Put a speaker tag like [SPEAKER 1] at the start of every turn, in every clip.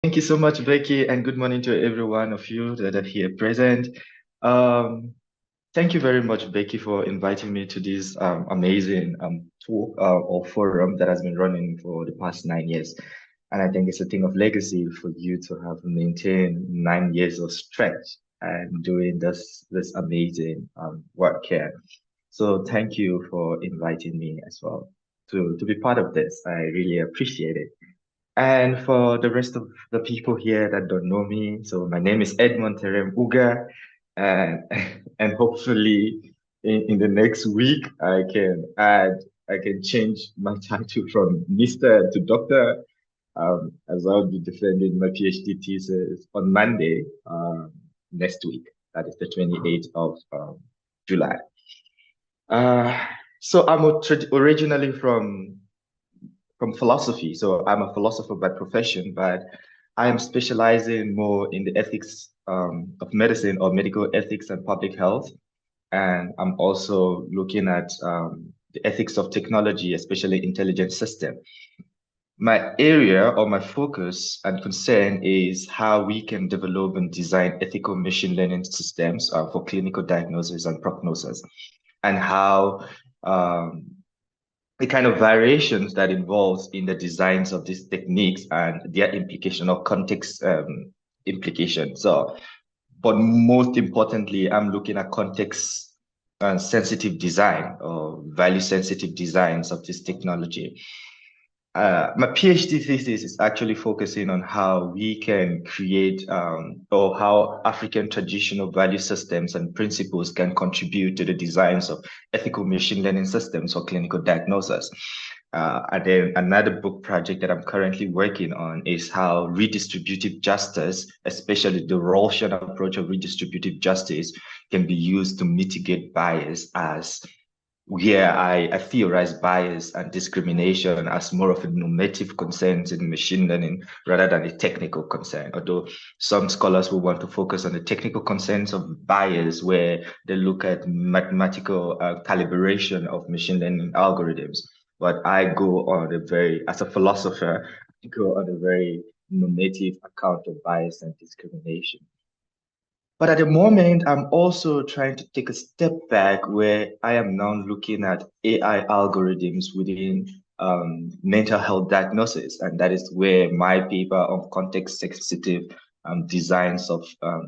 [SPEAKER 1] Thank you so much, Becky, and good morning to every one of you that are here present. Um, Thank you very much, Becky, for inviting me to this amazing talk or forum that has been running for the past 9 years. And I think it's a thing of legacy for you to have maintained 9 years of stretch and doing this amazing work here. So thank you for inviting me as well to be part of this. I really appreciate it. And for the rest of the people here that don't know me, so my name is Edmund Terem Ugar, and and hopefully in the next week I can change my title from Mr. to Doctor, as I'll be defending my PhD thesis on Monday next week. That is the 28th of July. Uh, so originally from philosophy. So I'm a philosopher by profession, but I am specializing more in the ethics of medicine or medical ethics and public health. And I'm also looking at the ethics of technology, especially intelligent system. My area or my focus and concern is how we can develop and design ethical machine learning systems for clinical diagnosis and prognosis, and how um, the kind of variations that involves in the designs of these techniques and their implication or context implication. So, but most importantly, I'm looking at context sensitive design or value sensitive designs of this technology. My PhD thesis is actually focusing on how we can create or how African traditional value systems and principles can contribute to the designs of ethical machine learning systems for clinical diagnosis. And then another book project that I'm currently working on is how redistributive justice, especially the Rawlsian approach of redistributive justice, can be used to mitigate bias as where I theorize bias and discrimination as more of a normative concern in machine learning rather than a technical concern. Although some scholars will want to focus on the technical concerns of bias, where they look at mathematical calibration of machine learning algorithms. But I go on as a philosopher, I go on a very normative account of bias and discrimination. But at the moment, I'm also trying to take a step back where I am now looking at AI algorithms within mental health diagnosis. And that is where my paper on context sensitive designs of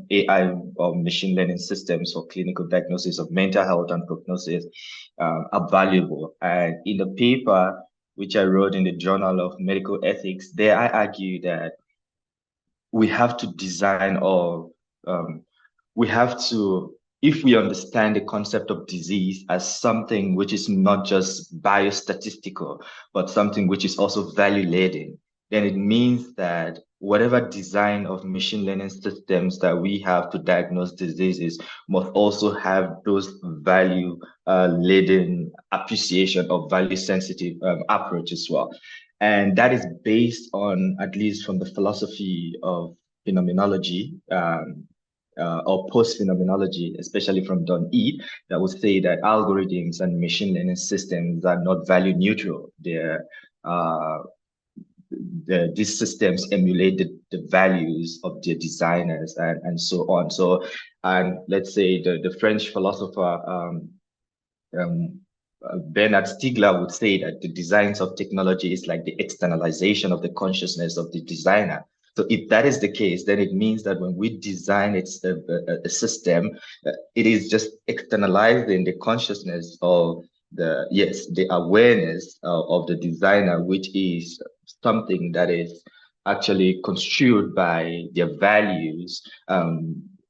[SPEAKER 1] AI or machine learning systems for clinical diagnosis of mental health and prognosis are valuable. And in the paper, which I wrote in the Journal of Medical Ethics, there I argue that we have to design or um, we have to, if we understand the concept of disease as something which is not just biostatistical, but something which is also value laden, then it means that whatever design of machine learning systems that we have to diagnose diseases must also have those value laden appreciation of value sensitive approach as well. And that is based on, at least from the philosophy of phenomenology, or post-phenomenology, especially from Don E, that would say that algorithms and machine learning systems are not value neutral. Uh, these systems emulate the values of their designers and so on. So, and let's say the French philosopher um, Bernard Stiegler would say that the designs of technology is like the externalization of the consciousness of the designer. So if that is the case, then it means that when we design a system, it is just externalizing the consciousness of the awareness of the designer, which is something that is actually construed by their values,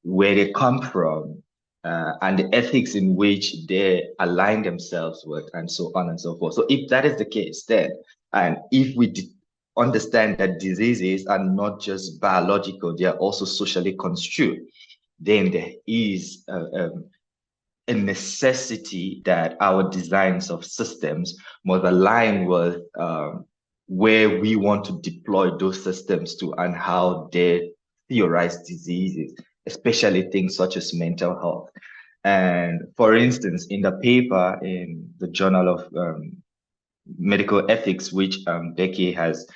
[SPEAKER 1] where they come from, and the ethics in which they align themselves with, and so on and so forth. So if that is the case, then, and if we understand that diseases are not just biological, they are also socially construed, then there is a necessity that our designs of systems must align with where we want to deploy those systems to and how they theorize diseases, especially things such as mental health. And for instance, in the paper in the Journal of Medical Ethics, which Becky has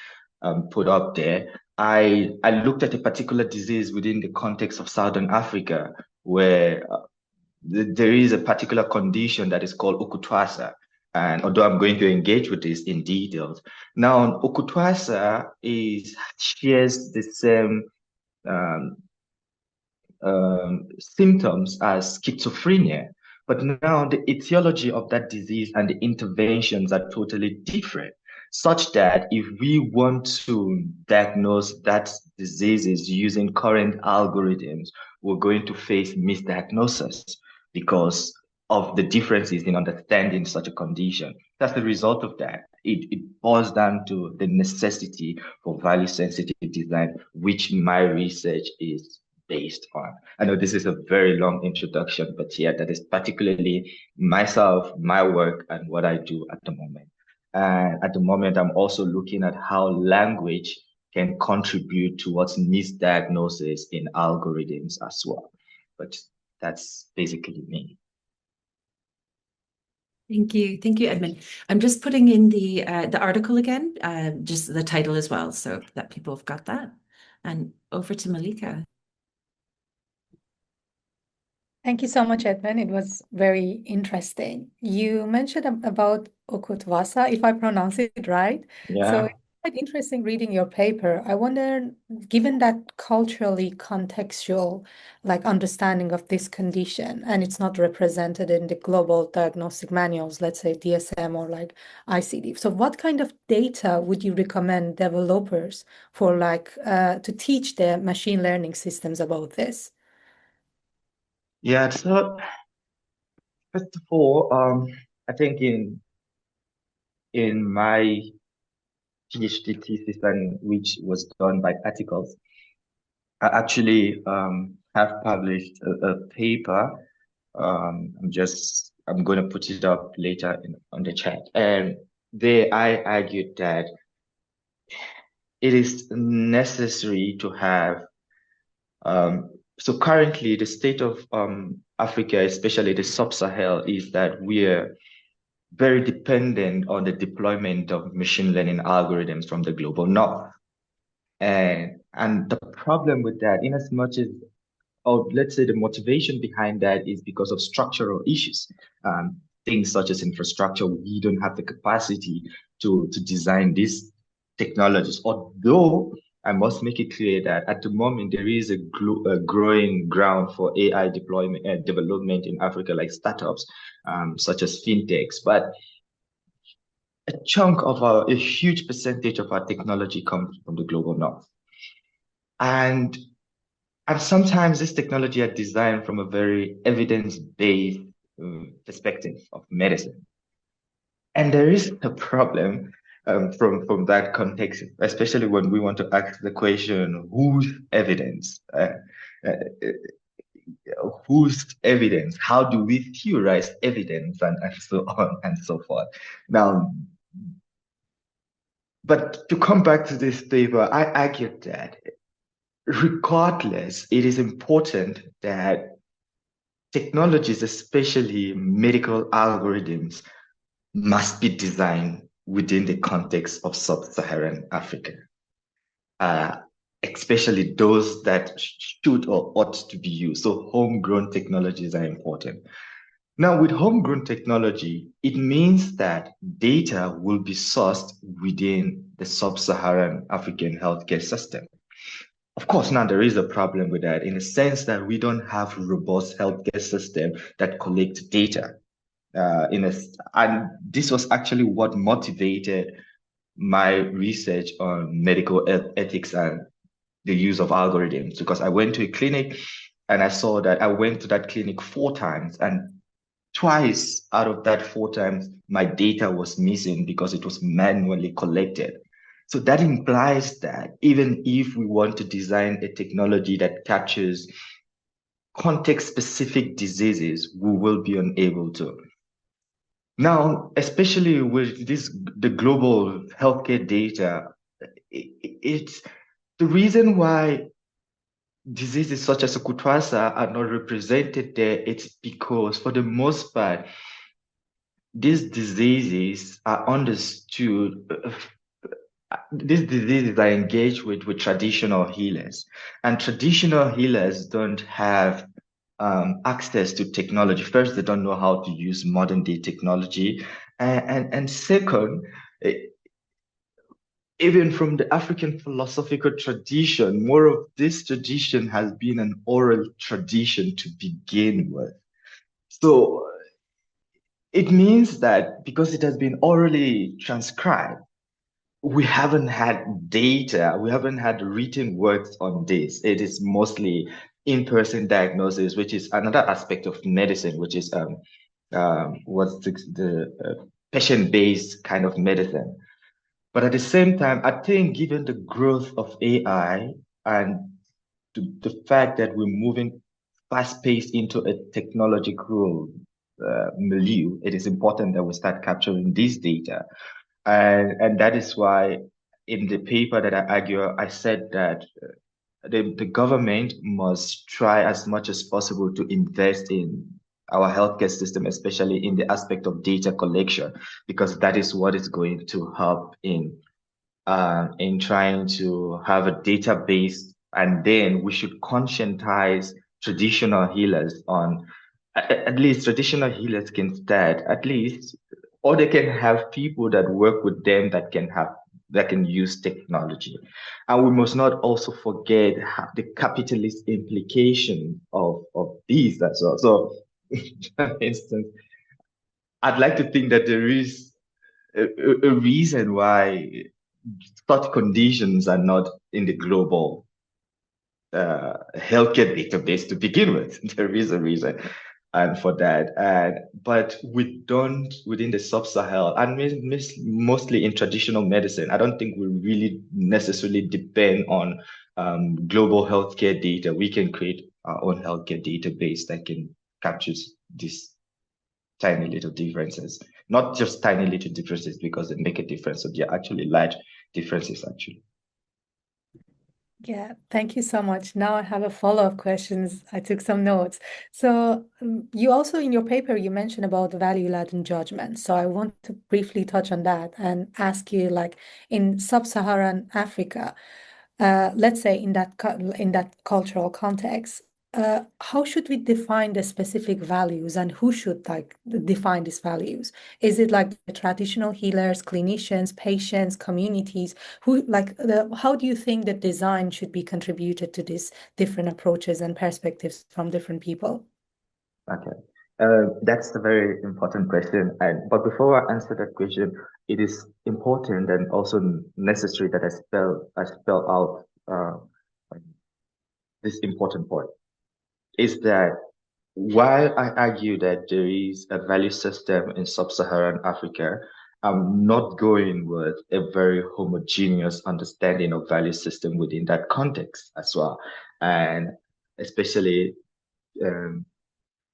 [SPEAKER 1] put up there, I looked at a particular disease within the context of Southern Africa, where there is a particular condition that is called Okutwasa. And although I'm going to engage with this in details, now Okutwasa shares the same um, symptoms as schizophrenia. But now the etiology of that disease and the interventions are totally different, such that if we want to diagnose that diseases using current algorithms, we're going to face misdiagnosis because of the differences in understanding such a condition. That's the result of that. It boils down to the necessity for value sensitive design, which my research is based on. I know this is a very long introduction, but yeah, that is particularly myself, my work, and what I do at the moment. And at the moment, I'm also looking at how language can contribute towards misdiagnosis in algorithms as well. But that's basically me.
[SPEAKER 2] Thank you, Edmund. I'm just putting in the article again, just the title as well, so that people have got that. And over to Melika.
[SPEAKER 3] Thank you so much, Edmund. It was very interesting. You mentioned about Okutvasa, if I pronounce it right. So
[SPEAKER 1] Yeah.
[SPEAKER 3] it's quite interesting reading your paper. I wonder, given that culturally contextual, like understanding of this condition, and it's not represented in the global diagnostic manuals, let's say DSM or like ICD. So what kind of data would you recommend developers for to teach the machine learning systems about this?
[SPEAKER 1] Yeah, so first of all, I think in my PhD thesis, and which was done by articles, I actually have published a paper. I'm going to put it up later on the chat. And there I argued that it is necessary to have so currently the state of Africa, especially the sub-Sahel, is that we're very dependent on the deployment of machine learning algorithms from the global north. And the problem with that, in as much as, or let's say the motivation behind that is because of structural issues. Things such as infrastructure, we don't have the capacity to design these technologies. Although I must make it clear that at the moment there is a growing ground for AI deployment and development in Africa, like startups, such as fintechs. But a huge percentage of our technology comes from the global north. And sometimes this technology are designed from a very evidence-based perspective of medicine. And there is a problem from that context, especially when we want to ask the question, whose evidence? Uh, whose evidence? How do we theorize evidence and so on and so forth? Now, but to come back to this paper, I argue that regardless, it is important that technologies, especially medical algorithms, must be designed within the context of sub-Saharan Africa, especially those that should or ought to be used. So homegrown technologies are important. Now, with homegrown technology, it means that data will be sourced within the sub-Saharan African healthcare system. Of course, now there is a problem with that in the sense that we don't have robust healthcare system that collects data. And this was actually what motivated my research on medical ethics and the use of algorithms, because I went to a clinic and I saw that I went to that clinic 4 times, and twice out of that 4 times, my data was missing because it was manually collected. So that implies that even if we want to design a technology that captures context-specific diseases, we will be unable to. Now, especially with the global healthcare data, it's the reason why diseases such as Kutwasa are not represented there. It's because for the most part, these diseases are understood these diseases are engaged with traditional healers, and traditional healers don't have access to technology. First, they don't know how to use modern day technology, and second, even from the African philosophical tradition, more of this tradition has been an oral tradition to begin with. So it means that because it has been orally transcribed, we haven't had data, we haven't had written words on this. It is mostly in-person diagnosis, which is another aspect of medicine, which is what's the patient-based kind of medicine. But at the same time, I think given the growth of AI and the fact that we're moving fast-paced into a technological milieu, it is important that we start capturing this data. And that is why in the paper that I argue, I said that the government must try as much as possible to invest in our healthcare system, especially in the aspect of data collection, because that is what is going to help in trying to have a database, and then we should conscientize traditional healers on at least traditional healers can start at least, or they can have people that work with them that can use technology. And we must not also forget the capitalist implication of these as well. So, for instance, I'd like to think that there is a reason why such conditions are not in the global healthcare database to begin with. There is a reason and for that. But we don't within the sub-Sahel and mostly in traditional medicine. I don't think we really necessarily depend on global healthcare data. We can create our own healthcare database that can capture these tiny little differences. Not just tiny little differences because they make a difference, so they're actually large differences actually.
[SPEAKER 3] Yeah, thank you so much. Now I have a follow-up questions. I took some notes. So you also in your paper you mentioned about value-laden judgment. So I want to briefly touch on that and ask you, like in sub-Saharan Africa, let's say in that cultural context, how should we define the specific values and who should like define these values? Is it like the traditional healers, clinicians, patients, communities? How do you think that design should be contributed to these different approaches and perspectives from different people?
[SPEAKER 1] Okay. That's a very important question. But before I answer that question, it is important and also necessary that I spell out this important point is that while I argue that there is a value system in sub-Saharan Africa, I'm not going with a very homogeneous understanding of value system within that context as well. And especially um,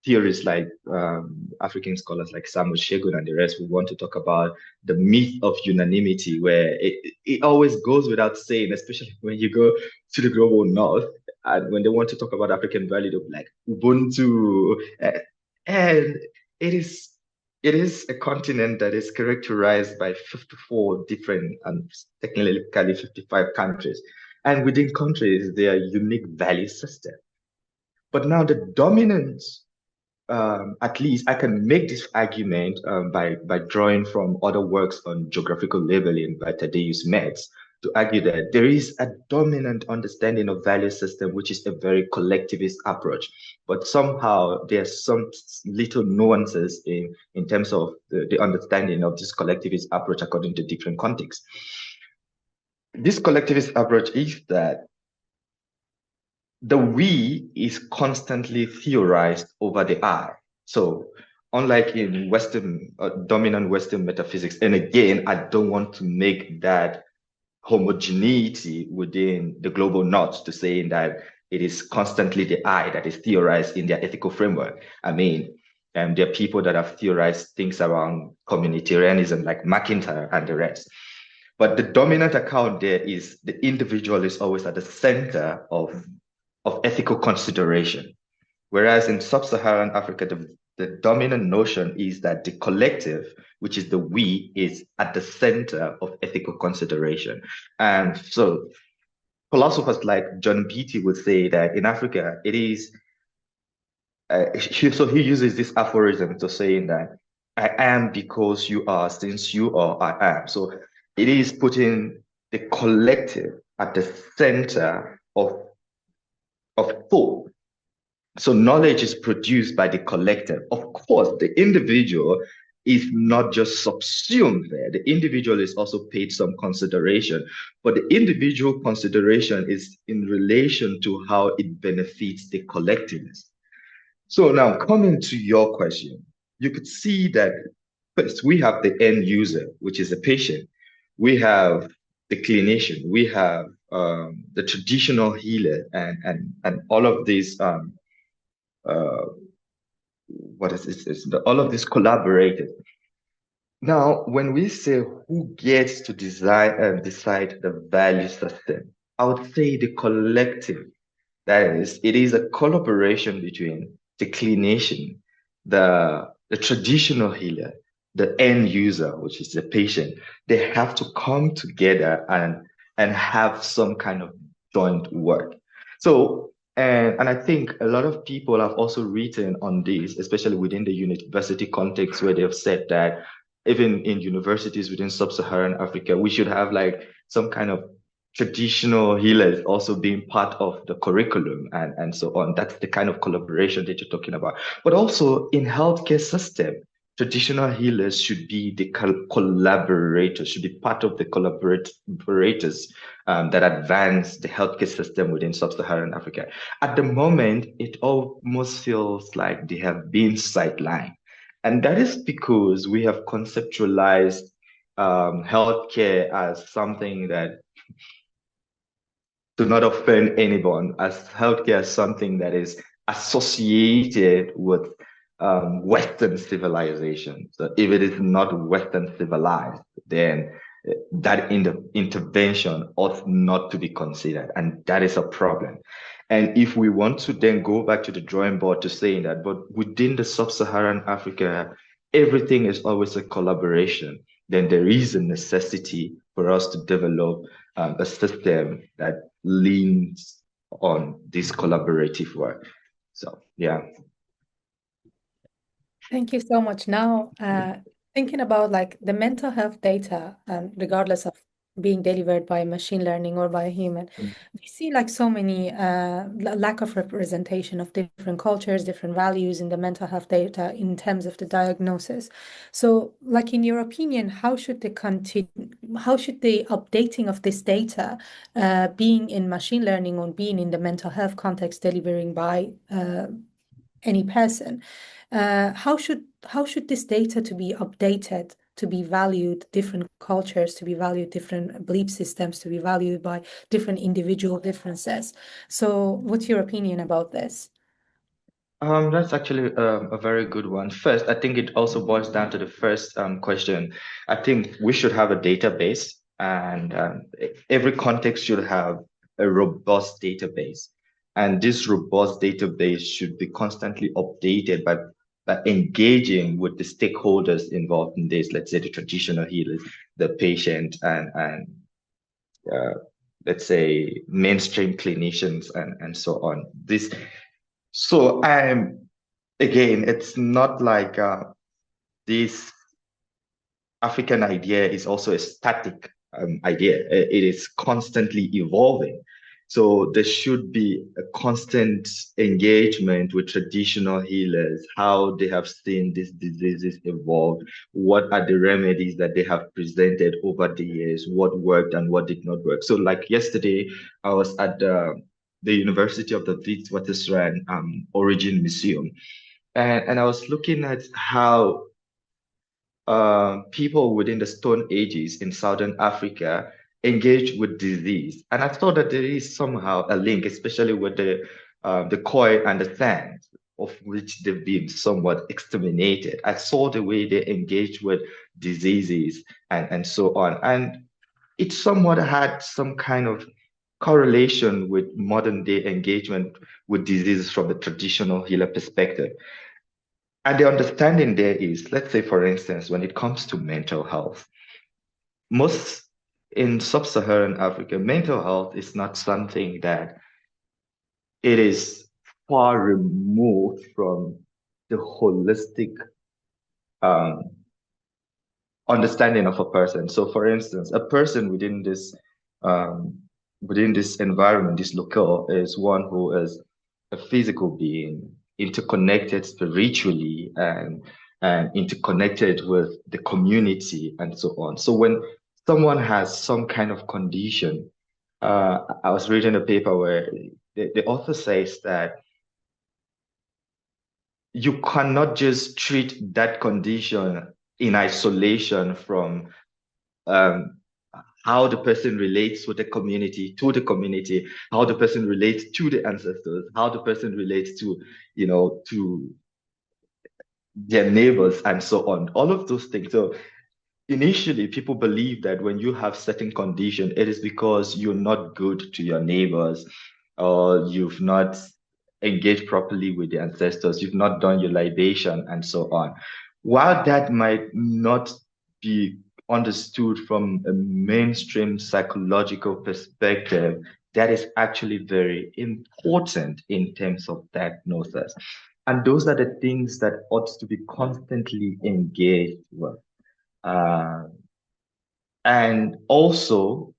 [SPEAKER 1] theorists like African scholars like Samuel Shegun and the rest who want to talk about the myth of unanimity, where it always goes without saying, especially when you go to the global north, and when they want to talk about African value, they'll be like Ubuntu. And it is a continent that is characterized by 54 different and technically 55 countries. And within countries, there are unique value systems. But now the dominant at least I can make this argument by drawing from other works on geographical labeling by Tadeusz Metz to argue that there is a dominant understanding of value system, which is a very collectivist approach. But somehow there's some little nuances in terms of the understanding of this collectivist approach according to different contexts. This collectivist approach is that the we is constantly theorized over the I. So unlike in Western, dominant Western metaphysics, and again, I don't want to make that homogeneity within the global north to saying that it is constantly the I that is theorized in their ethical framework. I mean, there are people that have theorized things around communitarianism like McIntyre and the rest. But the dominant account there is the individual is always at the center of ethical consideration. Whereas in sub-Saharan Africa, the dominant notion is that the collective, which is the we, is at the center of ethical consideration. And so philosophers like John Beatty would say that in Africa, it is, so he uses this aphorism to saying that I am because you are, since you are, I am. So it is putting the collective at the center of thought. So knowledge is produced by the collective. Of course, the individual is not just subsumed there. The individual is also paid some consideration, but the individual consideration is in relation to how it benefits the collectiveness. So now coming to your question, you could see that first we have the end user, which is the patient. We have the clinician. We have the traditional healer, and all of these uh, what is this? All of these collaborators. Now, when we say who gets to design and decide the value system, I would say the collective. That is, it is a collaboration between the clinician, the traditional healer, the end user, which is the patient. They have to come together and have some kind of joint work. So, and I think a lot of people have also written on this, especially within the university context, where they have said that even in universities within sub-Saharan Africa, we should have like some kind of traditional healers also being part of the curriculum and so on. That's the kind of collaboration that you're talking about. But also in healthcare system, traditional healers should be the collaborators, should be part of the collaborators that advance the healthcare system within sub-Saharan Africa. At the moment, it almost feels like they have been sidelined. And that is because we have conceptualized healthcare as something that, to not offend anyone, as healthcare is something that is associated with Western civilization. So if it is not Western civilized, then that intervention ought not to be considered. And that is a problem. And if we want to then go back to the drawing board to saying that, but within the sub-Saharan Africa, everything is always a collaboration, then there is a necessity for us to develop a system that leans on this collaborative work. So, yeah.
[SPEAKER 3] Thank you so much. Now, thinking about like the mental health data, regardless of being delivered by machine learning or by a human, we see like so many lack of representation of different cultures, different values in the mental health data in terms of the diagnosis. So, like in your opinion, how should the updating of this data, being in machine learning or being in the mental health context, delivering by any person, how should this data to be updated, to be valued, different cultures to be valued, different belief systems to be valued by different individual differences? So what's your opinion about this?
[SPEAKER 1] That's actually a very good one. First, I think it also boils down to the first question. I think we should have a database, and every context should have a robust database. And this robust database should be constantly updated by engaging with the stakeholders involved in this, let's say the traditional healers, the patient, and uh, let's say mainstream clinicians and so on. So again, it's not like this African idea is also a static idea. It is constantly evolving. So there should be a constant engagement with traditional healers, how they have seen these diseases evolve, what are the remedies that they have presented over the years, what worked and what did not work. So like yesterday, I was at the University of the Witwatersrand Origin Museum, and I was looking at how people within the Stone Ages in Southern Africa engaged with disease. And I thought that there is somehow a link, especially with the koi and the sand, of which they've been somewhat exterminated. I saw the way they engaged with diseases and so on. And it somewhat had some kind of correlation with modern day engagement with diseases from the traditional healer perspective. And the understanding there is, let's say, for instance, when it comes to mental health, most in sub-Saharan Africa, mental health is not something that it is far removed from the holistic um, understanding of a person. So, for instance, a person um, within this environment, this locale, is one who is a physical being, interconnected spiritually and interconnected with the community and so on. So when someone has some kind of condition, I was reading a paper where the author says that you cannot just treat that condition in isolation from um, how the person relates with the community, to the community, how the person relates to the ancestors, how the person relates to their neighbors, and so on. All of those things. So initially, people believe that when you have certain condition, it is because you're not good to your neighbors, or you've not engaged properly with the ancestors, you've not done your libation, and so on. While that might not be understood from a mainstream psychological perspective, that is actually very important in terms of diagnosis. And those are the things that ought to be constantly engaged with. Uh, and also,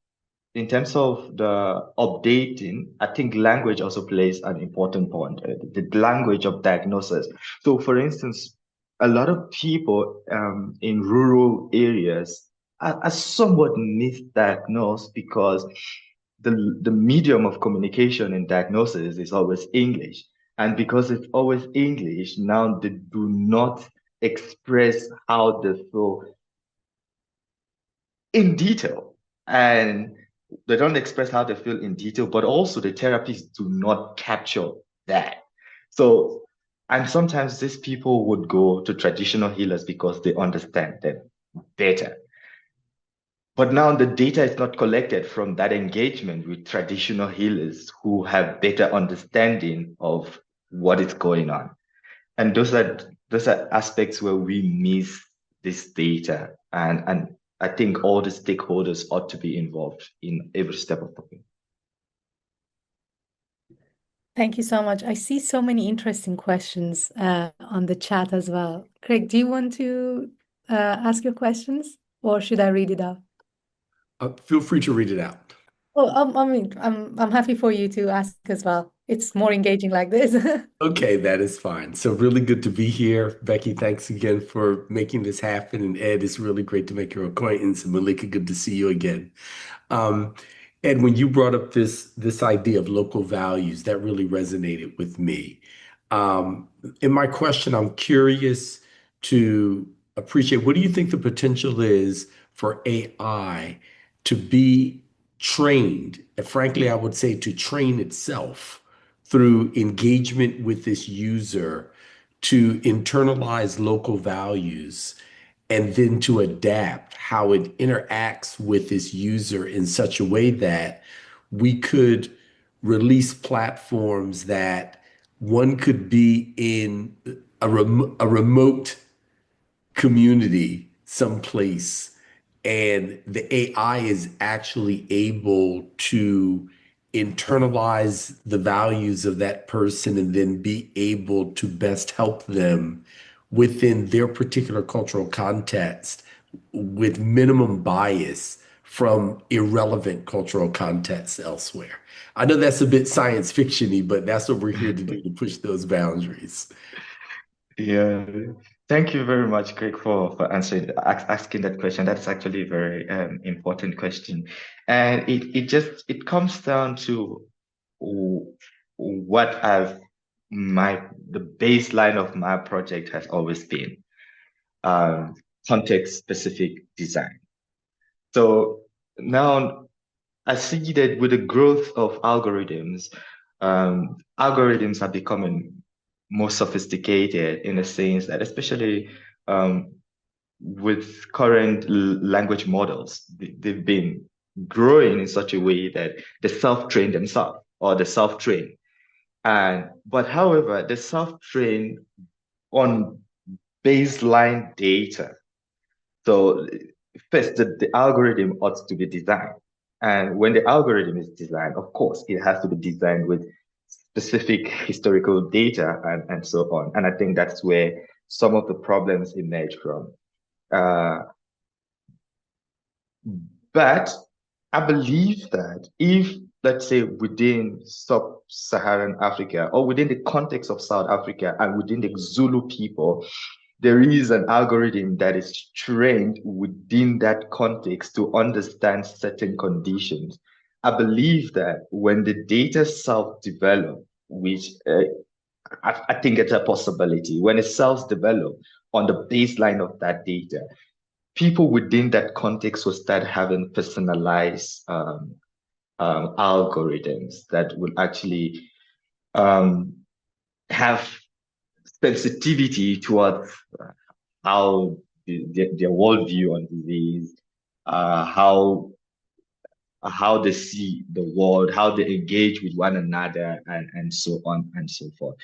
[SPEAKER 1] in terms of the updating, I think language also plays an important point, the language of diagnosis. So, for instance, a lot of people in rural areas are somewhat misdiagnosed because the medium of communication in diagnosis is always English. And because it's always English, now they do not express how they feel in detail. And they don't express how they feel in detail, but also the therapists do not capture that. So, and sometimes these people would go to traditional healers because they understand them better. But now the data is not collected from that engagement with traditional healers who have better understanding of what is going on. And those are aspects where we miss this data. And I think all the stakeholders ought to be involved in every step of the way.
[SPEAKER 3] Thank you so much. I see so many interesting questions on the chat as well. Craig, do you want to ask your questions, or should I read it out?
[SPEAKER 4] Feel free to read it out.
[SPEAKER 3] Oh, I mean, I'm happy for you to ask as well. It's more engaging like this.
[SPEAKER 4] Okay, that is fine. So really good to be here. Becky, thanks again for making this happen. And Ed, it's really great to make your acquaintance. And Malika, good to see you again. Um, Ed, when you brought up this idea of local values, that really resonated with me. In my question, I'm curious to appreciate, what do you think the potential is for AI to be trained? And frankly, I would say to train itself through engagement with this user to internalize local values and then to adapt how it interacts with this user in such a way that we could release platforms that one could be in a remote community someplace, and the AI is actually able to internalize the values of that person and then be able to best help them within their particular cultural context with minimum bias from irrelevant cultural contexts elsewhere. I know that's a bit science fiction-y, but that's what we're here to do, to push those boundaries.
[SPEAKER 1] Yeah. Thank you very much, Greg, for asking that question. That's actually a very important question. And it comes down to what the baseline of my project has always been, context specific design. So now I see that with the growth of algorithms, algorithms are becoming more sophisticated in the sense that, especially with current language models, they've been growing in such a way that they self-train themselves, or they self-train. But however, they self-train on baseline data. So first, the algorithm ought to be designed. And when the algorithm is designed, of course, it has to be designed with specific historical data and so on. And I think that's where some of the problems emerge from. But I believe that if, let's say, within sub-Saharan Africa or within the context of South Africa and within the Zulu people, there is an algorithm that is trained within that context to understand certain conditions. I believe that when the data self-develop, which I think it's a possibility, when it self-develop on the baseline of that data, people within that context will start having personalized algorithms that will actually have sensitivity towards how their worldview on disease, how they see the world, how they engage with one another, and so on and so forth.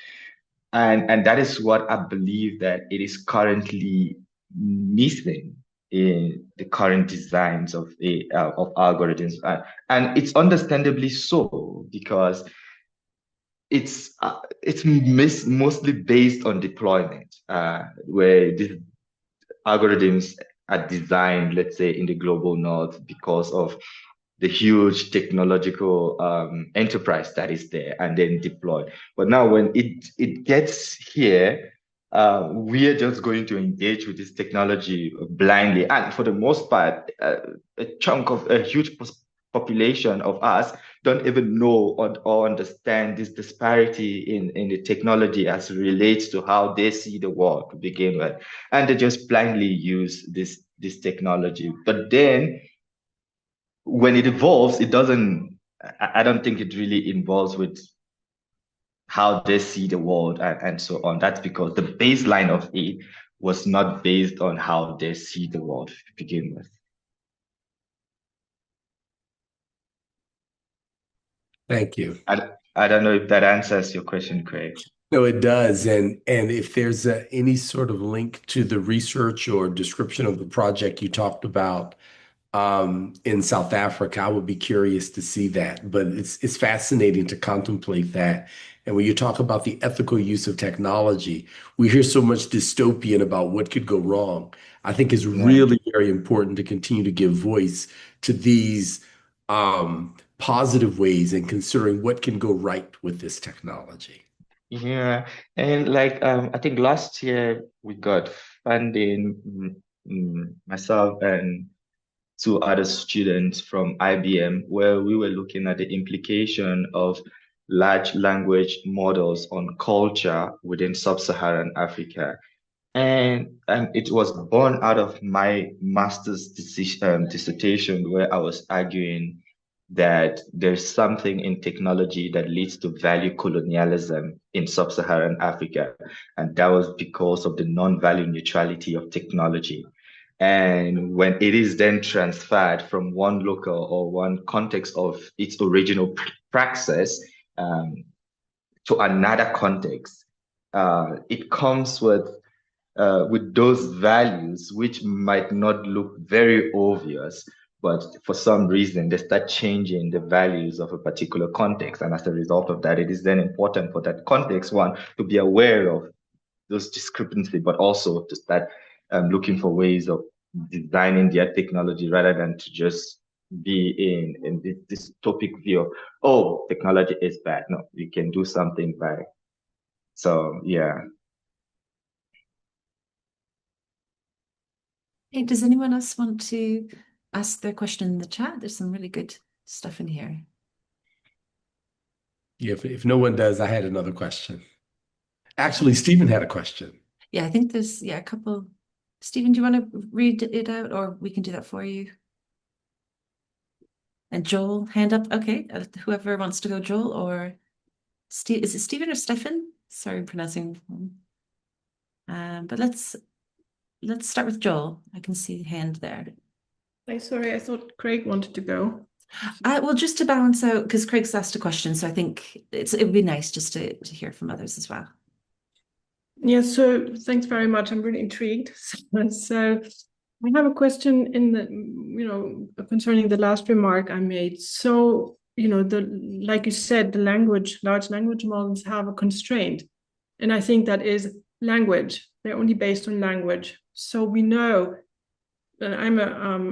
[SPEAKER 1] And that is what I believe that it is currently missing in the current designs of algorithms, and it's understandably so because it's mostly based on deployment, where these algorithms are designed, let's say, in the global north because of the huge technological enterprise that is there and then deployed. But now when it gets here, we are just going to engage with this technology blindly. And for the most part, a huge population of us don't even know or understand this disparity in the technology as it relates to how they see the world to begin with. And they just blindly use this technology. But then when it evolves, it doesn't, I don't think it really involves with how they see the world and so on. That's because the baseline of it was not based on how they see the world to begin with.
[SPEAKER 4] Thank you.
[SPEAKER 1] I don't know if that answers your question, Craig.
[SPEAKER 4] No, it does. And if there's any sort of link to the research or description of the project you talked about in South Africa, I would be curious to see that. But it's fascinating to contemplate that. And when you talk about the ethical use of technology, we hear so much dystopian about what could go wrong. I think it's really very important to continue to give voice to these positive ways and considering what can go right with this technology.
[SPEAKER 1] Yeah, and like I think last year we got funding, myself and two other students from IBM, where we were looking at the implication of large language models on culture within sub-Saharan Africa. And it was born out of my master's dissertation, where I was arguing that there's something in technology that leads to value colonialism in sub-Saharan Africa. And that was because of the non-value neutrality of technology. And when it is then transferred from one local or one context of its original praxis to another context, it comes with those values which might not look very obvious, but for some reason they start changing the values of a particular context. And as a result of that, it is then important for that context, one, to be aware of those discrepancies, but also to start looking for ways of designing their technology rather than to just be in this topic view of, oh, technology is bad. No, we can do something by it. So, yeah.
[SPEAKER 2] Hey, does anyone else want to ask their question in the chat? There's some really good stuff in here.
[SPEAKER 4] Yeah, if no one does, I had another question. Actually, Stephen had a question.
[SPEAKER 2] Yeah, I think there's a couple. Stephen, do you want to read it out, or we can do that for you? And Joel, hand up. Okay, whoever wants to go, Joel or Steve. Is it Stephen or Stefan? Sorry, I'm pronouncing wrong. But let's start with Joel. I can see the hand there.
[SPEAKER 5] Sorry, I thought Craig wanted to go.
[SPEAKER 2] Well, just to balance out, because Craig's asked a question, so I think it would be nice just to hear from others as well.
[SPEAKER 5] Yeah, so thanks very much. I'm really intrigued. So I have a question concerning the last remark I made. So, like you said, the large language models have a constraint. And I think that is language. They're only based on language. So we know, and I'm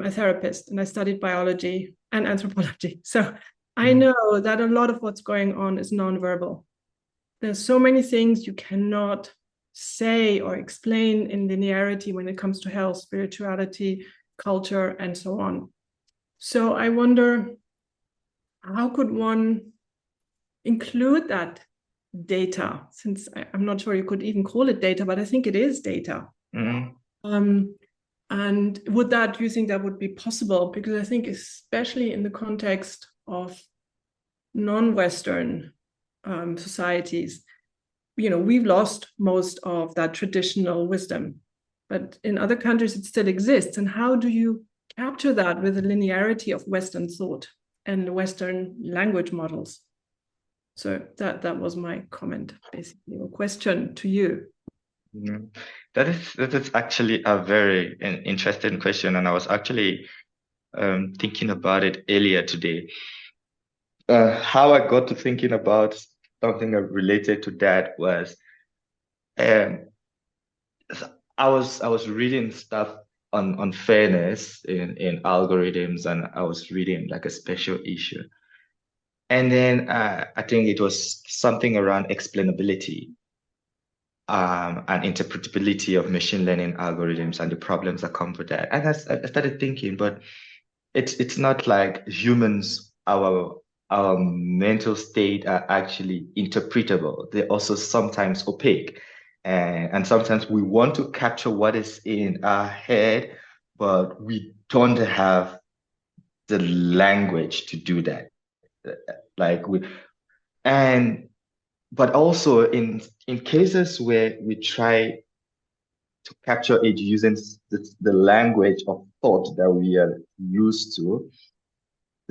[SPEAKER 5] a therapist and I studied biology and anthropology. So I know that a lot of what's going on is nonverbal. There's so many things you cannot say or explain in linearity when it comes to health, spirituality, culture, and so on. So I wonder, how could one include that data? Since I'm not sure you could even call it data, but I think it is data. And do you think that would be possible? Because I think especially in the context of non-Western societies, we've lost most of that traditional wisdom, but in other countries it still exists. And how do you capture that with the linearity of Western thought and Western language models? So that was my comment, basically, or question to you.
[SPEAKER 1] That is actually a very interesting question, and I was actually thinking about it earlier today. How I got to thinking about something related to that was I was reading stuff on fairness in algorithms, and I was reading like a special issue. And then I think it was something around explainability and interpretability of machine learning algorithms and the problems that come with that. And I started thinking, but it's not like humans, our mental state are actually interpretable. They're also sometimes opaque. And sometimes we want to capture what is in our head, but we don't have the language to do that. But also in cases where we try to capture it using the language of thought that we are used to,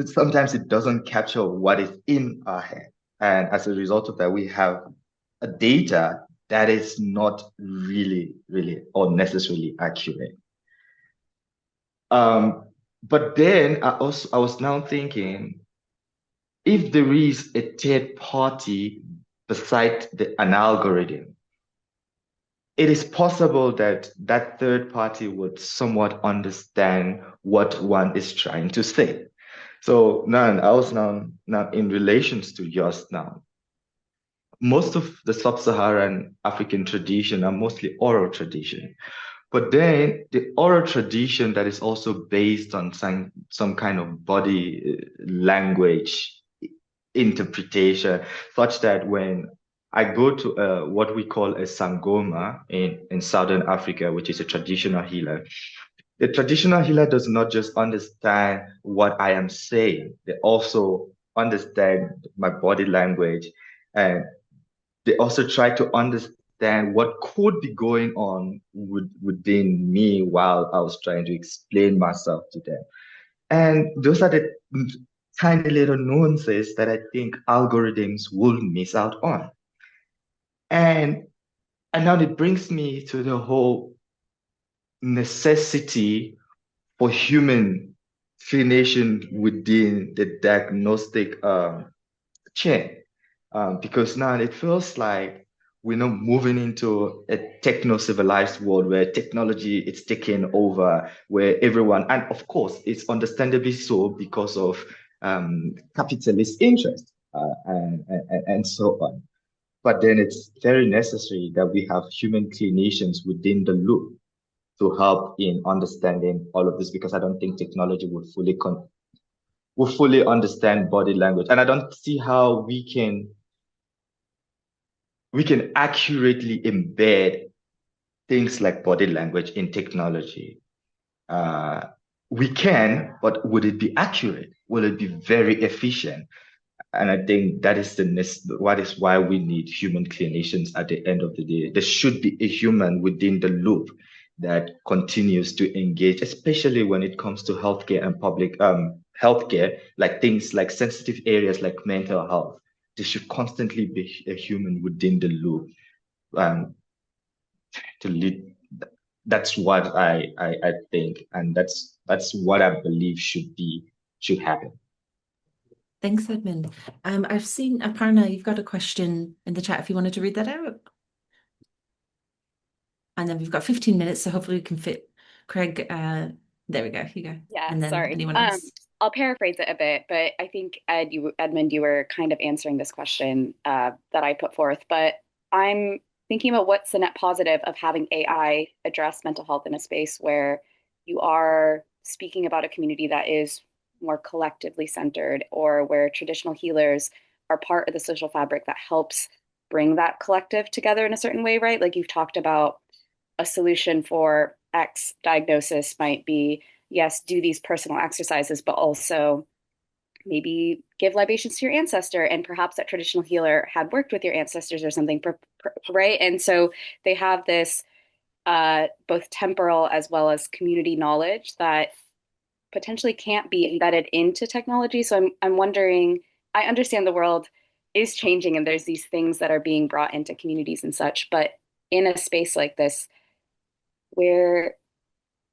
[SPEAKER 1] sometimes it doesn't capture what is in our head. And as a result of that, we have a data that is not really, really or necessarily accurate. But then I was now thinking, if there is a third party beside an algorithm, it is possible that that third party would somewhat understand what one is trying to say. So now I was now in relations to yours now. Most of the sub-Saharan African tradition are mostly oral tradition. But then the oral tradition that is also based on some kind of body language interpretation, such that when I go to what we call a sangoma in Southern Africa, which is a traditional healer, the traditional healer does not just understand what I am saying, they also understand my body language, and they also try to understand what could be going on within me while I was trying to explain myself to them. And those are the tiny little nuances that I think algorithms will miss out on. And now it brings me to the whole necessity for human clinician within the diagnostic chain. Because now it feels like we're not moving into a techno-civilized world where technology is taking over, where everyone, and of course, it's understandably so because of capitalist interest and so on. But then it's very necessary that we have human clinicians within the loop to help in understanding all of this, because I don't think technology would fully understand body language, and I don't see how we can accurately embed things like body language in technology. We can, but would it be accurate? Will it be very efficient? And I think that is why we need human clinicians at the end of the day. There should be a human within the loop that continues to engage, especially when it comes to healthcare and public healthcare, like things like sensitive areas like mental health. There should constantly be a human within the loop. to lead. That's what I think, and that's what I believe should happen.
[SPEAKER 2] Thanks, Edmund. I've seen Aparna, you've got a question in the chat if you wanted to read that out. And then we've got 15 minutes, so hopefully we can fit Craig. There we go. Here you go.
[SPEAKER 6] Yeah,
[SPEAKER 2] And then
[SPEAKER 6] sorry.
[SPEAKER 2] anyone else.
[SPEAKER 6] I'll paraphrase it a bit, but I think Edmund, you were kind of answering this question that I put forth. But I'm thinking about what's the net positive of having AI address mental health in a space where you are speaking about a community that is more collectively centered, or where traditional healers are part of the social fabric that helps bring that collective together in a certain way, right? Like you've talked about a solution for X diagnosis might be, yes, do these personal exercises, but also maybe give libations to your ancestor. And perhaps that traditional healer had worked with your ancestors or something, right? And so they have this both temporal as well as community knowledge that potentially can't be embedded into technology. So I'm wondering, I understand the world is changing and there's these things that are being brought into communities and such, but in a space like this, where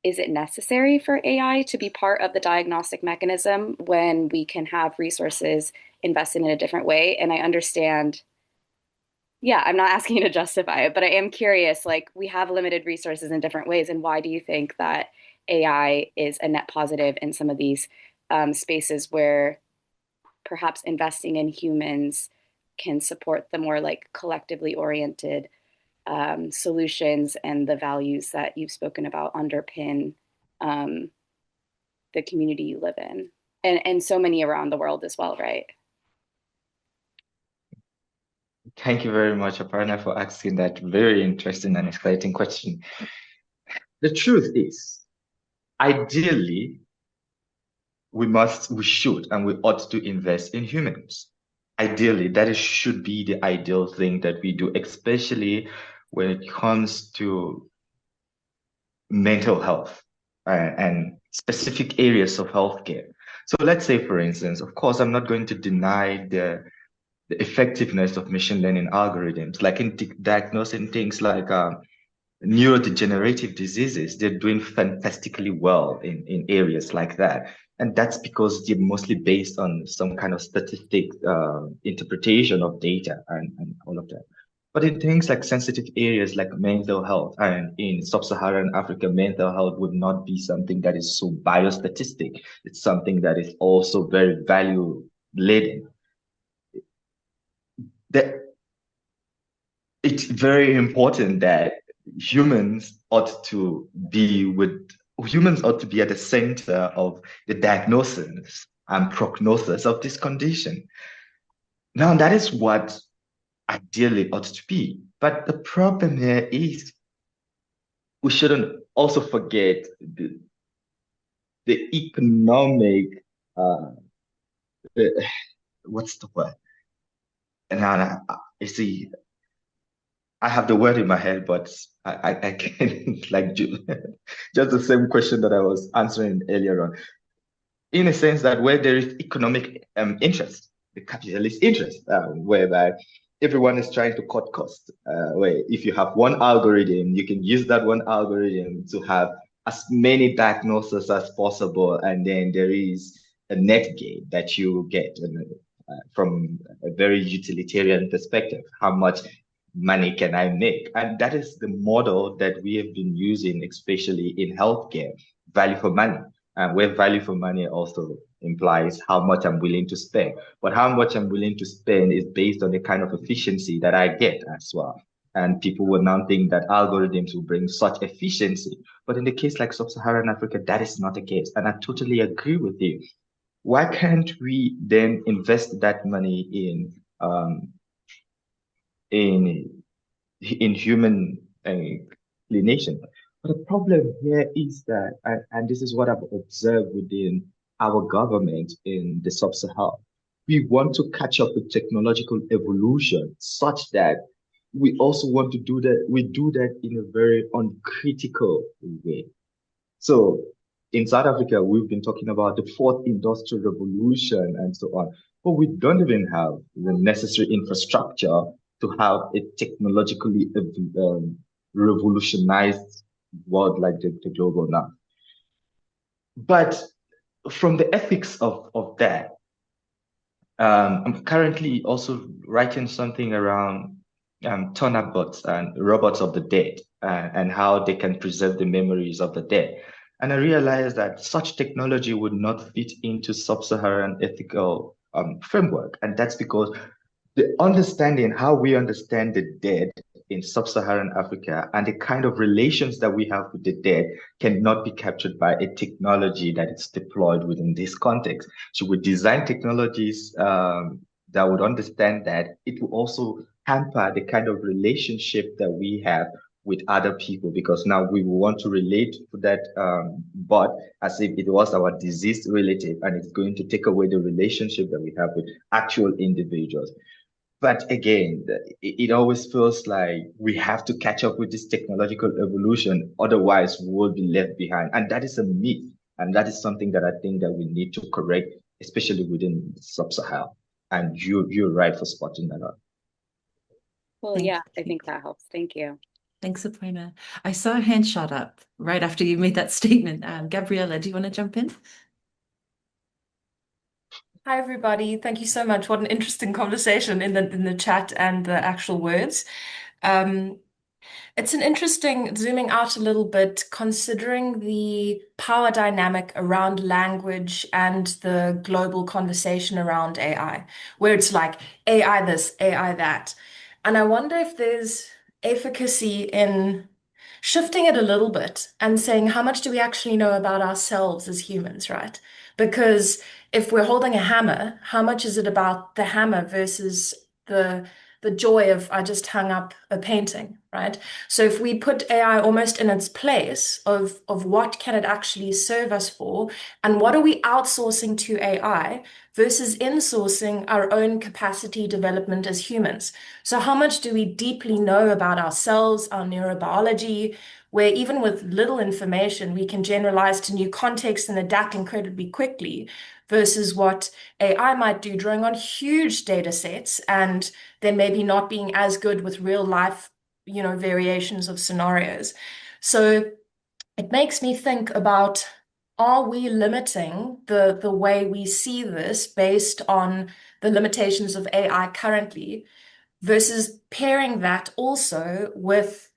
[SPEAKER 6] is it necessary for AI to be part of the diagnostic mechanism when we can have resources invested in a different way? And I understand, yeah, I'm not asking you to justify it, but I am curious, like we have limited resources in different ways. And why do you think that AI is a net positive in some of these spaces where perhaps investing in humans can support the more like collectively oriented solutions and the values that you've spoken about underpin the community you live in, and so many around the world as well, right?
[SPEAKER 1] Thank you very much, Aparna, for asking that very interesting and exciting question. The truth is, ideally, we should, and we ought to invest in humans. Ideally, should be the ideal thing that we do, especially when it comes to mental health and specific areas of healthcare. So let's say, for instance, of course, I'm not going to deny the effectiveness of machine learning algorithms, like in diagnosing things like neurodegenerative diseases. They're doing fantastically well in areas like that. And that's because they're mostly based on some kind of statistic interpretation of data and all of that. But in things like sensitive areas like mental health, and in sub-Saharan Africa, mental health would not be something that is so biostatistic. It's something that is also very value-laden. It's very important that humans ought to be at the center of the diagnosis and prognosis of this condition. Now, that is what ideally ought to be. But the problem here is we shouldn't also forget the economic, what's the word? And you see, I have the word in my head, but I can't like just the same question that I was answering earlier on. In a sense that where there is economic interest, the capitalist interest, whereby everyone is trying to cut costs. Where if you have one algorithm, you can use that one algorithm to have as many diagnoses as possible, and then there is a net gain that you get from a very utilitarian perspective. How much money can I make? And that is the model that we have been using, especially in healthcare, value for money. Where value for money also implies how much I'm willing to spend. But how much I'm willing to spend is based on the kind of efficiency that I get as well. And people will now think that algorithms will bring such efficiency. But in the case like sub-Saharan Africa, that is not the case. And I totally agree with you. Why can't we then invest that money in human clinician? But the problem here is that, and this is what I've observed within our government in the sub-Saharan, we want to catch up with technological evolution such that we also want to do that. We do that in a very uncritical way. So in South Africa, we've been talking about the fourth industrial revolution and so on, but we don't even have the necessary infrastructure to have a technologically revolutionized world like the global now. But from the ethics of that, I'm currently also writing something around turnabots and robots of the dead, and how they can preserve the memories of the dead. And I realized that such technology would not fit into sub-Saharan ethical framework. And that's because the understanding how we understand the dead in sub-Saharan Africa and the kind of relations that we have with the dead cannot be captured by a technology that is deployed within this context. So we design technologies that would understand that. It will also hamper the kind of relationship that we have with other people, because now we want to relate to that bot as if it was our deceased relative, and it's going to take away the relationship that we have with actual individuals. But again, it always feels like we have to catch up with this technological evolution, otherwise we will be left behind. And that is a myth. And that is something that I think that we need to correct, especially within sub-Sahara. And you're right for spotting that out.
[SPEAKER 6] Well,
[SPEAKER 2] Thank
[SPEAKER 6] yeah, I
[SPEAKER 2] you.
[SPEAKER 6] think that helps. Thank you.
[SPEAKER 2] Thanks, Suprema. I saw a hand shot up right after you made that statement. Gabriella, do you want to jump in?
[SPEAKER 7] Hi, everybody. Thank you so much. What an interesting conversation in the chat and the actual words. It's an interesting zooming out a little bit, considering the power dynamic around language and the global conversation around AI, where it's like AI this, AI that. And I wonder if there's efficacy in shifting it a little bit and saying, how much do we actually know about ourselves as humans, right? Because if we're holding a hammer, how much is it about the hammer versus the joy of I just hung up a painting, right? So if we put AI almost in its place of what can it actually serve us for, and what are we outsourcing to AI versus insourcing our own capacity development as humans. So how much do we deeply know about ourselves, our neurobiology, where even with little information, we can generalize to new contexts and adapt incredibly quickly, versus what AI might do drawing on huge data sets and then maybe not being as good with real life, variations of scenarios. So it makes me think about, are we limiting the way we see this based on the limitations of AI currently, versus pairing that also with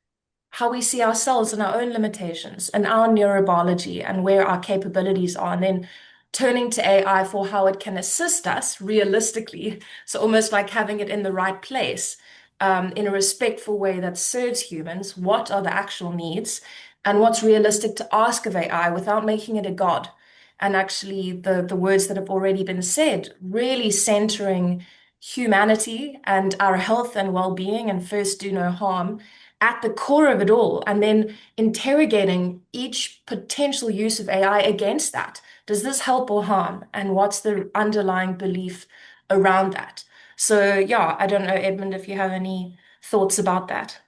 [SPEAKER 7] how we see ourselves and our own limitations and our neurobiology and where our capabilities are, and then turning to AI for how it can assist us realistically. So almost like having it in the right place, in a respectful way that serves humans. What are the actual needs and what's realistic to ask of AI without making it a god? And actually the words that have already been said, really centering humanity and our health and well-being and first do no harm at the core of it all, and then interrogating each potential use of AI against that. Does this help or harm? And what's the underlying belief around that? So yeah, I don't know, Edmund, if you have any thoughts about that.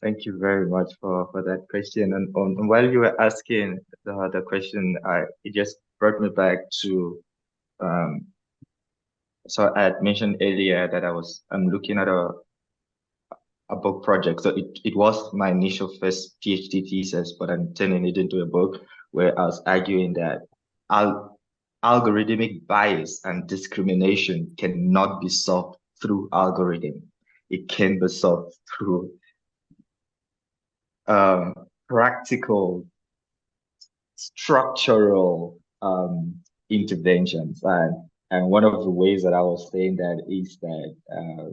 [SPEAKER 1] Thank you very much for that question. And while you were asking the question, it just brought me back to so I had mentioned earlier that I'm looking at a book project. So it was my initial first PhD thesis, but I'm turning it into a book where I was arguing that algorithmic bias and discrimination cannot be solved through algorithm. It can be solved through practical, structural interventions. And one of the ways that I was saying that is that,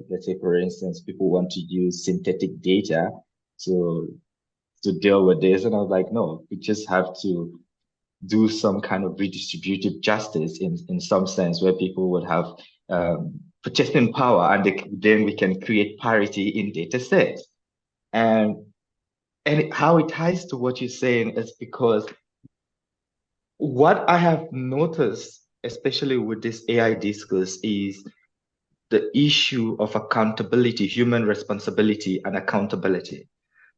[SPEAKER 1] let's say, for instance, people want to use synthetic data to deal with this. And I was like, no, we just have to do some kind of redistributive justice in some sense, where people would have purchasing power, and then we can create parity in data sets. And how it ties to what you're saying is because what I have noticed, especially with this AI discourse, is the issue of accountability, human responsibility and accountability.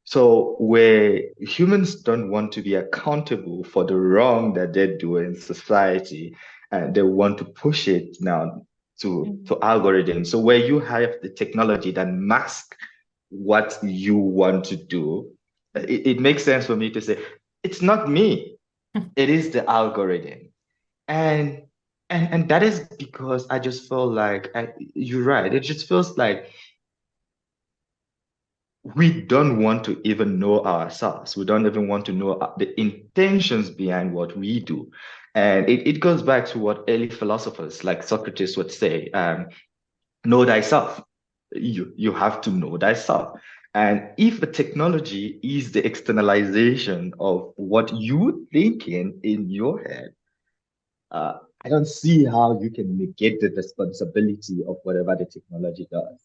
[SPEAKER 1] So where humans don't want to be accountable for the wrong that they do in society, and they want to push it now to algorithms. So where you have the technology that masks what you want to do, it makes sense for me to say, it's not me, it is the algorithm. And and that is because I just feel like you're right. It just feels like we don't want to even know ourselves. We don't even want to know the intentions behind what we do. And it goes back to what early philosophers like Socrates would say, know thyself. You have to know thyself. And if a technology is the externalization of what you thinking in your head, uh, I don't see how you can negate the responsibility of whatever the technology does.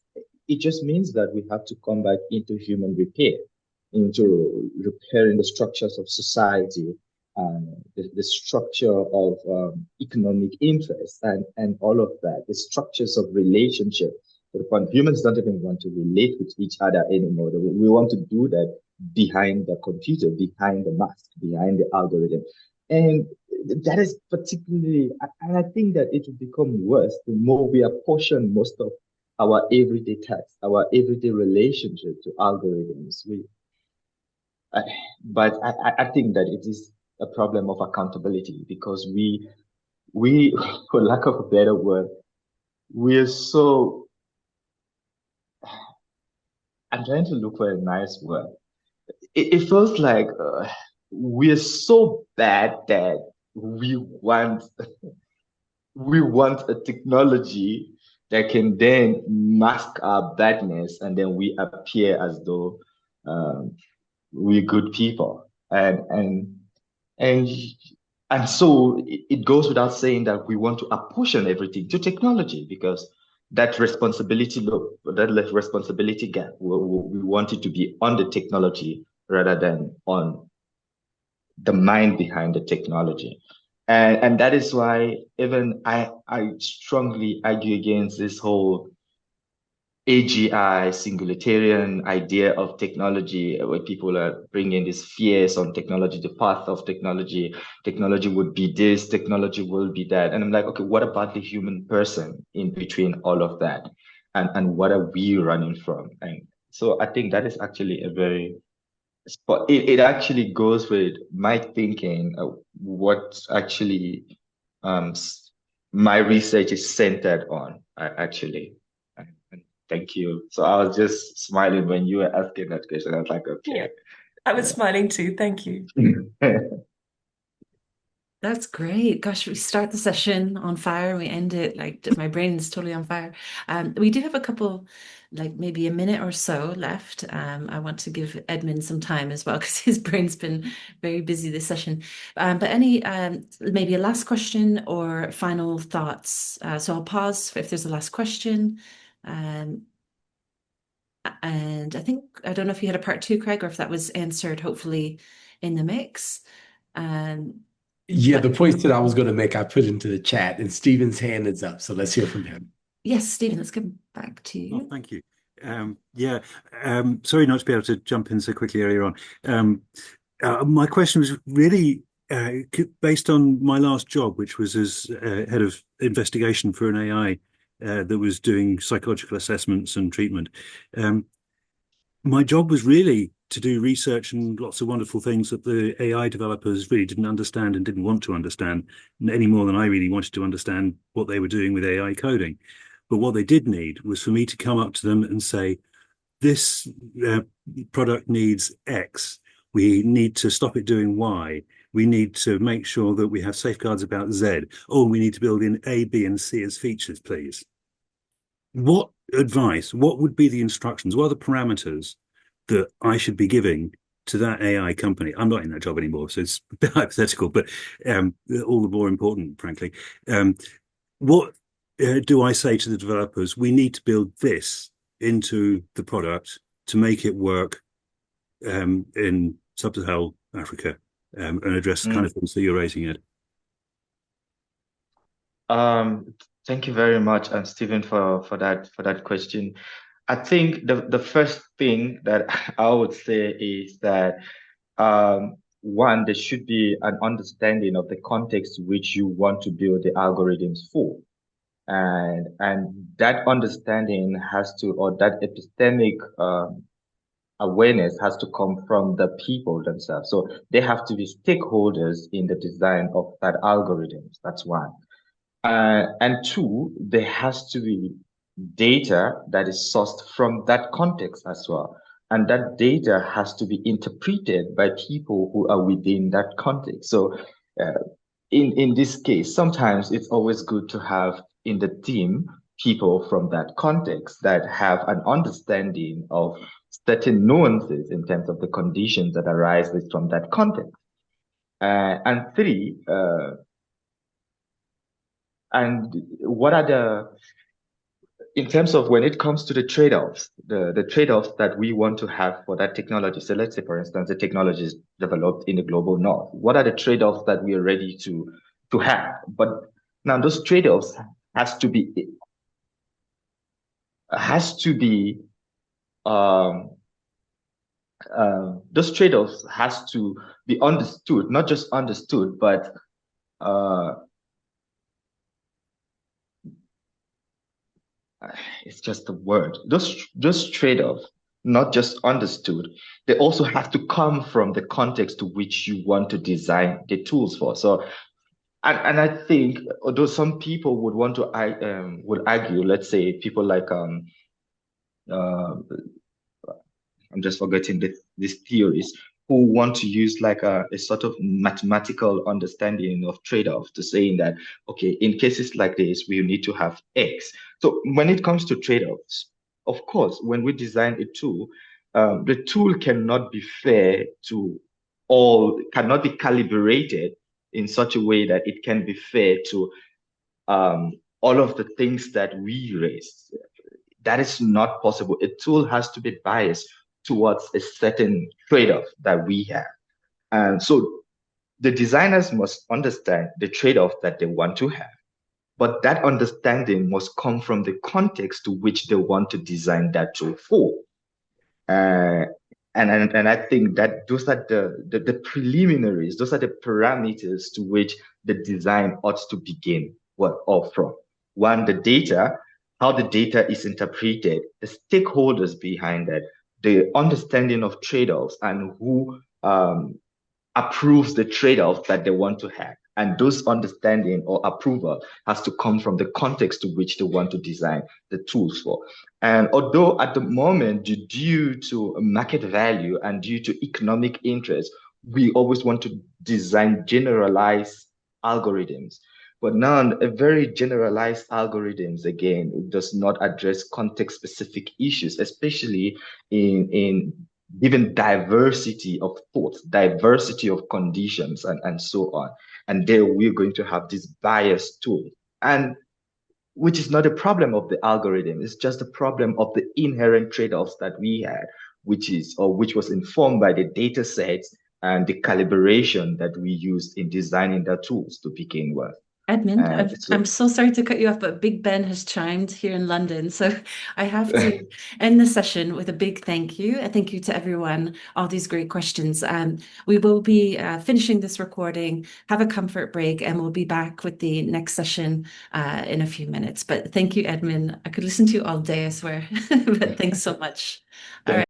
[SPEAKER 1] It just means that we have to come back into human repair, into repairing the structures of society, the structure of economic interest, and all of that, the structures of relationship. To the point, humans don't even want to relate with each other anymore. We want to do that behind the computer, behind the mask, behind the algorithm. And that is particularly, and I think that it will become worse the more we apportion most of our everyday tasks, our everyday relationship to algorithms. I, but I think that it is a problem of accountability because we, for lack of a better word, we're so, I'm trying to look for a nice word. It feels like we're so bad that we want we want a technology that can then mask our badness and then we appear as though um, we're good people. And and so it goes without saying that we want to apportion everything to technology because that responsibility look, that responsibility gap, we want it to be on the technology rather than on the mind behind the technology. And that is why even I strongly argue against this whole AGI singularitarian idea of technology, where people are bringing these fears on technology, the path of technology. Technology would be this, technology will be that. And I'm like, okay, what about the human person in between all of that? And what are we running from? And so I think that is actually a very but it actually goes with my thinking, what actually my research is centered on, actually. And thank you. So I was just smiling when you were asking that question. I was like,
[SPEAKER 7] Yeah,
[SPEAKER 1] okay.
[SPEAKER 7] I was smiling too. Thank you.
[SPEAKER 2] That's great. Gosh, we start the session on fire and we end it like my brain's totally on fire. We do have a couple, like maybe a minute or so left. I want to give Edmund some time as well because his brain's been very busy this session. But any maybe a last question or final thoughts. So I'll pause if there's a last question. Um, and I don't know if you had a part two, Craig, or if that was answered hopefully in the mix.
[SPEAKER 4] Yeah, the
[SPEAKER 2] But
[SPEAKER 4] points that I was going to make, I put into the chat, and Stephen's hand is up. So let's hear from him.
[SPEAKER 2] yes, Stephen, let's come back to
[SPEAKER 8] Oh,
[SPEAKER 2] you.
[SPEAKER 8] thank you. Yeah, sorry not to be able to jump in so quickly earlier on. My question was really based on my last job, which was as head of investigation for an AI that was doing psychological assessments and treatment. My job was really to do research and lots of wonderful things that the AI developers really didn't understand and didn't want to understand any more than I really wanted to understand what they were doing with AI coding. But what they did need was for me to come up to them and say, this product needs X. We need to stop it doing Y. We need to make sure that we have safeguards about Z. Oh, we need to build in A, B, and C as features, please. What advice, what would be the instructions, what are the parameters that I should be giving to that AI company? I'm not in that job anymore, so it's a bit hypothetical, but all the more important, frankly. What do I say to the developers? We need to build this into the product to make it work in sub-Saharan Africa and address the kind of things that you're raising, Ed.
[SPEAKER 1] Thank you very much, Stephen, for that question. I think the first thing that I would say is that one, there should be an understanding of the context which you want to build the algorithms for. And that understanding has to, or that epistemic awareness has to come from the people themselves. So they have to be stakeholders in the design of that algorithms. That's one. And two, there has to be data that is sourced from that context as well. And that data has to be interpreted by people who are within that context. So in this case, sometimes it's always good to have in the team people from that context that have an understanding of certain nuances in terms of the conditions that arise from that context. And three, and what are the, in terms of when it comes to the trade-offs, the trade-offs that we want to have for that technology. So let's say, for instance, the technology is developed in the global north. What are the trade-offs that we are ready to have? But now those trade-offs has to be those trade-offs has to be understood, not just understood, but it's just a word. Those trade-offs, not just understood, they also have to come from the context to which you want to design the tools for. So, and I think, although some people would want to, would argue, let's say people like I'm just forgetting these theories, who want to use like a sort of mathematical understanding of trade-off to saying that, okay, in cases like this, we need to have X. So when it comes to trade-offs, of course, when we design a tool, the tool cannot be fair to all, cannot be calibrated in such a way that it can be fair to all of the things that we raise. That is not possible. A tool has to be biased towards a certain trade-off that we have. And so the designers must understand the trade-off that they want to have. But that understanding must come from the context to which they want to design that tool for. And I think that those are the preliminaries, those are the parameters to which the design ought to begin or from. One, the data, how the data is interpreted, the stakeholders behind that, the understanding of trade-offs, and who approves the trade-off that they want to have. And those understanding or approval has to come from the context to which they want to design the tools for. And although at the moment, due to market value and due to economic interest, we always want to design generalized algorithms. But now a very generalized algorithms, again, does not address context-specific issues, especially in given diversity of thoughts, diversity of conditions, and so on. And there we're going to have this biased tool. And which is not a problem of the algorithm, it's just a problem of the inherent trade-offs that we had, which was informed by the data sets and the calibration that we used in designing the tools to begin with.
[SPEAKER 2] Edmund, I'm so sorry to cut you off, but Big Ben has chimed here in London. So I have to end the session with a big thank you. A thank you to everyone, all these great questions. We will be finishing this recording, have a comfort break, and we'll be back with the next session in a few minutes. But thank you, Edmund. I could listen to you all day, I swear. But thanks so much. All right.